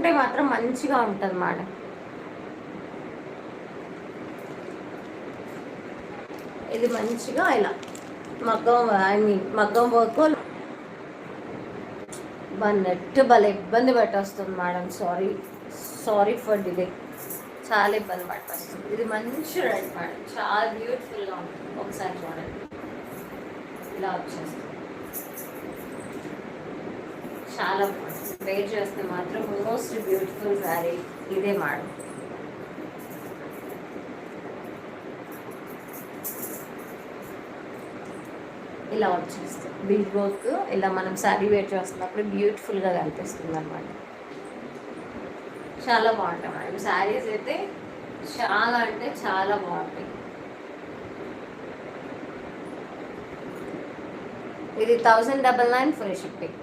కట్టుకుంటే మాత్రం మంచిగా ఉంటుంది మేడం. ఇది మంచిగా ఇలా మగ్గం వర్క్ నెట్ భలే ఇబ్బంది పెట్టేస్తుంది మేడం. Sorry for delay. చాలా ఇబ్బంది పట్టేస్తుంది. ఇది మంచి రెడ్ మేడం, చాలా బ్యూటిఫుల్గా ఉంటుంది. ఒకసారి చూడండి, ఇలా వచ్చేస్తుంది. చాలా బాగుంటుంది. వేర్ చేస్తే మాత్రం మోస్ట్ బ్యూటిఫుల్ శారీ ఇదే మేడం. ఇలా వచ్చేస్తుంది బీడ్ వర్క్. ఇలా మనం శారీ వేర్ చేస్తున్నప్పుడు బ్యూటిఫుల్గా కనిపిస్తుంది అనమాట. చాలా బాగుంటాయి మేడం శారీస్ అయితే, చాలా అంటే చాలా బాగుంటాయి. ఇది 1099 ఫ్రీ షిప్పింగ్.